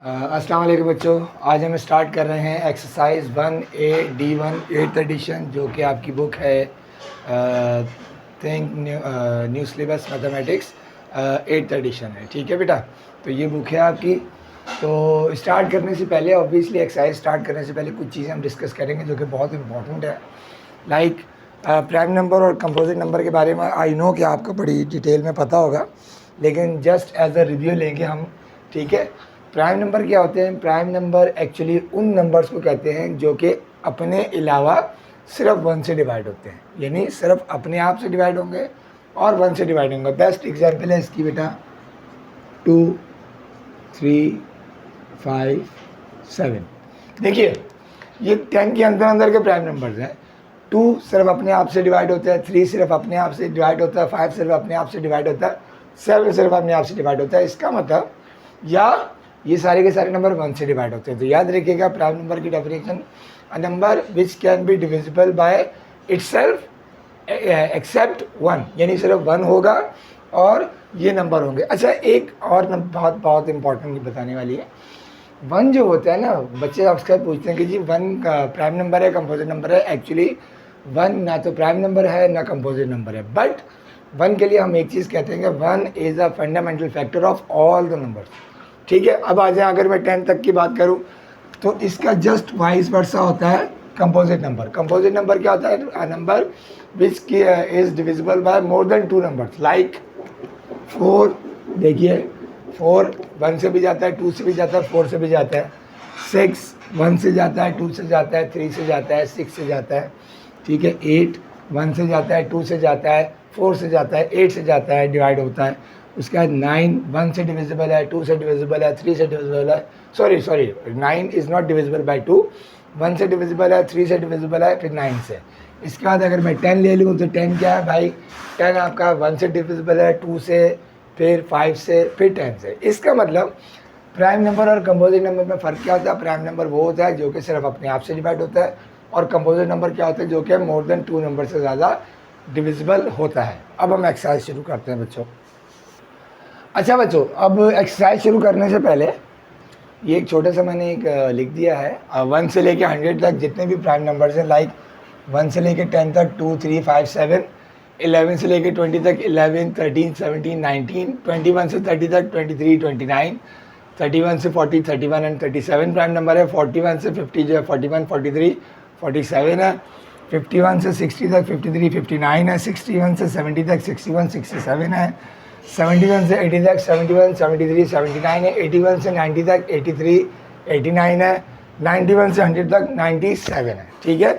अस्सलाम वालेकुम बच्चों। आज हम स्टार्ट कर रहे हैं exercise 1A D1 8th addition, जो कि आपकी बुक है think new syllabus mathematics 8th edition है। ठीक है बेटा, तो ये बुक है आपकी। तो स्टार्ट करने से पहले ऑब्वियसली एक्सरसाइज स्टार्ट करने से पहले कुछ चीज़ें हम डिस्कस करेंगे जो कि बहुत इंपॉर्टेंट है, लाइक प्राइम नंबर और कंपोजिट नंबर के बारे में। आई नो कि आपको बड़ी डिटेल में पता होगा, लेकिन जस्ट एज अ रिव्यू लेंगे हम। ठीक है, प्राइम नंबर क्या होते हैं? प्राइम नंबर एक्चुअली उन नंबर्स को कहते हैं जो कि अपने अलावा सिर्फ 1 से डिवाइड होते हैं, यानी सिर्फ अपने आप से डिवाइड होंगे और 1 से डिवाइड होंगे। बेस्ट एग्जांपल है इसकी बेटा 2, 3, 5, 7। देखिए ये 10 के अंदर अंदर के प्राइम नंबर्स हैं। 2 सिर्फ अपने आप से डिवाइड होता है, 3 सिर्फ अपने आप से डिवाइड होता है, 5 सिर्फ अपने आप से डिवाइड होता है, 7 सिर्फ अपने आप से डिवाइड होता है। इसका मतलब या ये सारे के सारे नंबर 1 से डिवाइड होते हैं। तो याद रखिएगा प्राइम नंबर की definition, a number which can be divisible by itself except 1, यानी सिर्फ 1 होगा और ये नंबर होंगे। अच्छा, एक और बहुत बहुत इंपॉर्टेंट बताने वाली है। 1 जो होता है ना, बच्चे आपसे पूछते हैं कि जी 1 का प्राइम नंबर है कंपोजिट नंबर है। एक्चुअली 1 ना तो प्राइम नंबर है ना कंपोजिट नंबर है, बट 1 के लिए हम एक चीज़ कहते हैं कि 1 is a fundamental factor of all the numbers. ठीक है, अब आ जाए, अगर मैं 10 तक की बात करूं तो इसका जस्ट वाइस वर्सा होता है कंपोजिट नंबर। कंपोजिट नंबर क्या होता है? अ number which is divisible by more than 2 numbers, like 4। देखिए 4 1 से भी जाता है, 2 से भी जाता है, 4 से भी जाता है। 6 1 से जाता है, 2 से जाता है, 3 से जाता है, 6 से जाता है। ठीक है, 8 1 से जाता है, 2 से जाता है, 4 से जाता है, 8 से जाता है, डिवाइड होता है। उसके बाद 9 1 से डिविजिबल है, 2 से डिविजिबल है, 3 से डिविजिबल है। Sorry 9 is not divisible by 2, 1 से डिविजिबल है, 3 से डिविजिबल है, फिर 9 से। इसके बाद अगर मैं 10 ले लूँ तो 10 क्या है भाई? 10 आपका 1 से डिविजिबल है, 2 से, फिर 5 से, फिर 10 से। इसका मतलब प्राइम नंबर और कंपोजिट नंबर में फ़र्क क्या होता है? प्राइम नंबर वो होता है जो कि सिर्फ अपने आप से डिवाइड होता है, और कंपोजिट नंबर क्या होता है? जो कि मोर देन 2 नंबर से ज़्यादा डिविजिबल होता है। अब हम एक्सरसाइज शुरू करते हैं बच्चों। अच्छा बच्चों, अब एक्सरसाइज शुरू करने से पहले ये एक छोटा सा मैंने एक लिख दिया है। 1 से लेके 100 तक जितने भी प्राइम नंबर्स हैं, लाइक 1 से लेके 10 तक 2, 3, 5, 7, 11 से लेके 20 तक 11, 13, 17, 19, 21 से 30 तक 23, 29, 31 से 40, 31 एंड 37 प्राइम नंबर है। 41 से 50 जो है 41, 43, 47 है। 51 से 60 तक 53, 59 है। 61 से 70 तक 61, 67 है। 71 से 80 तक 71, 73, 79 है। 81 से 90 तक 83, 89 है। 91 से 100 तक 97 है। ठीक है,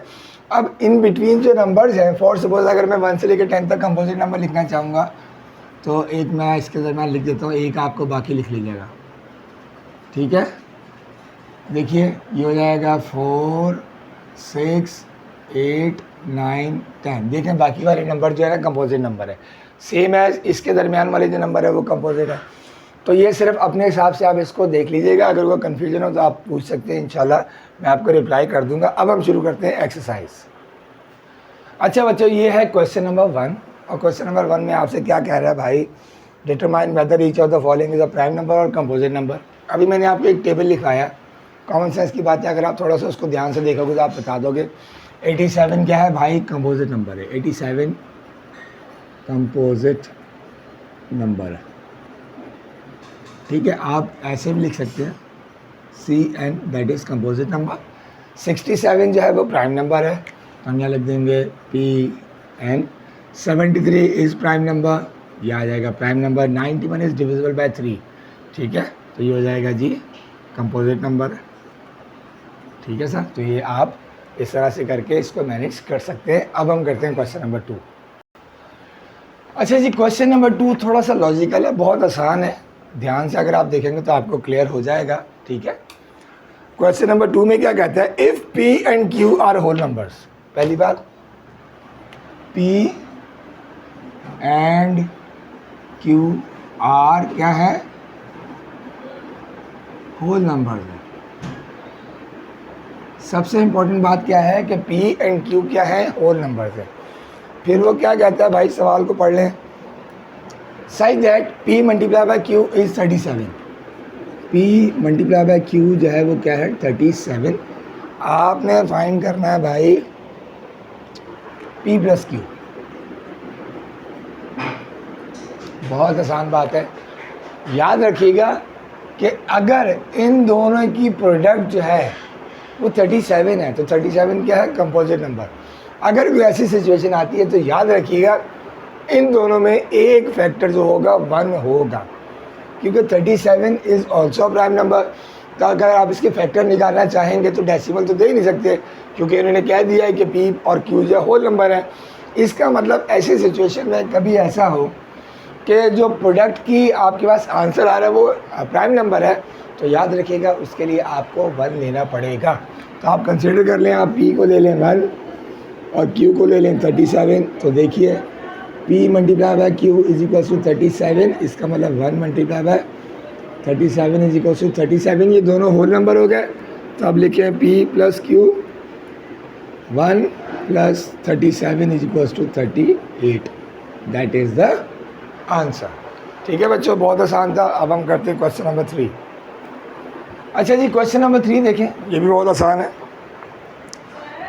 अब इन बिटवीन जो नंबर्स हैं, फॉर सपोज अगर मैं 1 से लेकर 10 तक कंपोजिट नंबर लिखना चाहूँगा तो एक मैं इसके दरम्यान लिख देता हूँ, एक आपको बाकी लिख लीजिएगा। ठीक है, देखिए ये हो जाएगा 4, 6, 8, 9, 10। देखें बाकी वाले नंबर जो है ना कंपोजिट नंबर है, सेम एज इसके दरमियान वाले जो नंबर है वो कंपोजिट है। तो ये सिर्फ अपने हिसाब से आप इसको देख लीजिएगा, अगर कोई कन्फ्यूजन हो तो आप पूछ सकते हैं, इंशाल्लाह मैं आपको रिप्लाई कर दूंगा। अब हम शुरू करते हैं एक्सरसाइज। अच्छा बच्चों, ये है क्वेश्चन नंबर 1, और क्वेश्चन नंबर 1 में आपसे क्या कह रहा है भाई? Determine whether each of the following is a prime number और कंपोजिट नंबर। अभी मैंने आपको एक टेबल लिखाया, कॉमन सेंस की बात है, अगर आप थोड़ा सा उसको ध्यान से देखोगे तो आप बता दोगे। 87 क्या है भाई? कंपोजिट नंबर है। 87 कंपोजिट नंबर है। ठीक है, आप ऐसे भी लिख सकते हैं CN, that is composite number. 67 जो है वो प्राइम नंबर है, तो हम यहाँ लिख देंगे PN। 73 इज़ प्राइम नंबर, यह आ जाएगा prime number. 91 is divisible by 3। ठीक है, तो ये हो जाएगा जी कंपोजिट नंबर। ठीक है सर, तो ये आप इस तरह से करके इसको मैनेज कर सकते हैं। अब हम करते हैं क्वेश्चन नंबर 2। अच्छा जी, क्वेश्चन नंबर 2 थोड़ा सा लॉजिकल है, बहुत आसान है, ध्यान से अगर आप देखेंगे तो आपको क्लियर हो जाएगा। ठीक है, क्वेश्चन नंबर 2 में क्या कहता है? If P and Q are whole numbers. पहली बात, P एंड Q आर क्या है? होल नंबर्स है। सबसे इंपॉर्टेंट बात क्या है कि P एंड Q क्या है? होल नंबर्स है। फिर वो क्या कहता है भाई, सवाल को पढ़ लें। Such that P multiply by Q is 37। P multiply by Q जो है वो क्या है 37। आपने फाइंड करना है भाई P प्लस Q। बहुत आसान बात है। याद रखिएगा कि अगर इन दोनों की प्रोडक्ट जो है वो 37 है तो 37 क्या है कंपोजिट नंबर। अगर कोई ऐसी सिचुएशन आती है तो याद रखिएगा इन दोनों में एक फैक्टर जो होगा 1 होगा, क्योंकि 37 इज़ ऑल्सो प्राइम नंबर। तो अगर आप इसके फैक्टर निकालना चाहेंगे तो डेसिमल तो दे ही नहीं सकते, क्योंकि इन्होंने कह दिया है कि P और Q जो होल नंबर है। इसका मतलब ऐसी सिचुएशन में कभी ऐसा हो कि जो प्रोडक्ट की आपके पास आंसर आ रहा है वो प्राइम नंबर है, तो याद रखिएगा उसके लिए आपको 1 लेना पड़ेगा। तो आप कंसिडर कर लें, आप P को ले लें 1 और Q को ले लें 37। तो देखिए P multiply by Q is equal to 37, इसका मतलब 1 multiply by 37 is equal to 37। ये दोनों होल नंबर हो गए। तो अब लिखें P plus Q 1 plus 37 is equal to 38। That is the answer. ठीक है बच्चों, बहुत आसान था। अब हम करते हैं क्वेश्चन नंबर 3। अच्छा जी, क्वेश्चन नंबर 3 देखें, ये भी बहुत आसान है।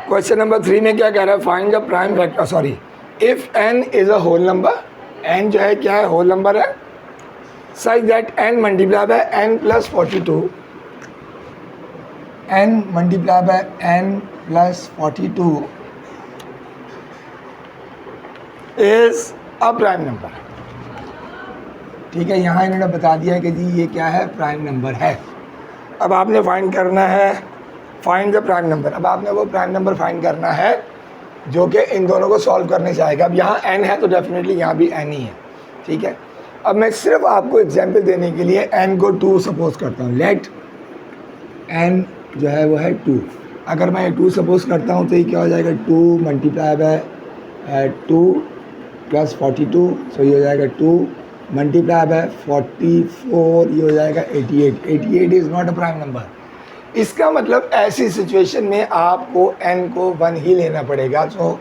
क्वेश्चन नंबर 3 में क्या कह रहा है, find the prime factor, sorry, if n is a whole number, n जो है क्या है होल नंबर है, such that n multiply by n plus 42, n multiply by n plus 42 is a prime number. ठीक है, यहाँ इन्होंने बता दिया है कि जी ये क्या है प्राइम नंबर है। अब आपने फाइंड करना है, फाइंड द प्राइम नंबर। अब आपने वो प्राइम नंबर फाइंड करना है जो कि इन दोनों को सॉल्व करने से आएगा। अब यहाँ n है तो डेफिनेटली यहाँ भी n ही है। ठीक है, अब मैं सिर्फ आपको एग्जांपल देने के लिए n को 2 सपोज करता हूँ। लेट n जो है वो है 2। अगर मैं 2 सपोज करता हूँ तो ये क्या हो जाएगा 2 मल्टीप्लाई बाय 2 प्लस 42, सो ये हो जाएगा 2 मल्टीप्लाई बाय 44, ये हो जाएगा 88। 88 is not a prime number. इसका मतलब ऐसी सिचुएशन में आपको n को 1 ही लेना पड़ेगा। सो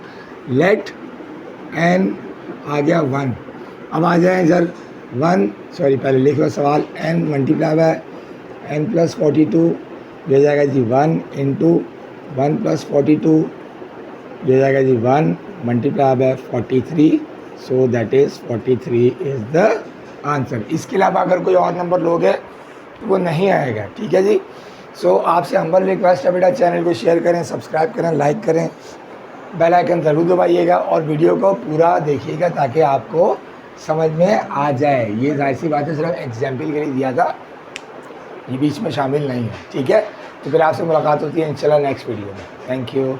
लेट n आ गया 1। अब आ जाए इधर 1, सॉरी पहले लिख लो सवाल, n multiply by n plus 42, ये हो जाएगा जी 1 इंटू 1 प्लस 42, ये हो जाएगा जी 1 multiply bye 43, so that is 43 is the answer. इसके अलावा अगर कोई और नंबर लोगे तो वो नहीं आएगा। ठीक है जी। सो आपसे हम्बल रिक्वेस्ट है बेटा, चैनल को शेयर करें, सब्सक्राइब करें, लाइक करें, बेल आइकन ज़रूर दबाइएगा और वीडियो को पूरा देखिएगा ताकि आपको समझ में आ जाए। ये जाहिर सी बात है सिर्फ एग्जाम्पल के लिए दिया था, ये बीच में शामिल नहीं है। ठीक है, तो फिर आपसे मुलाकात होती है इंशाल्लाह नेक्स्ट वीडियो में। Thank you.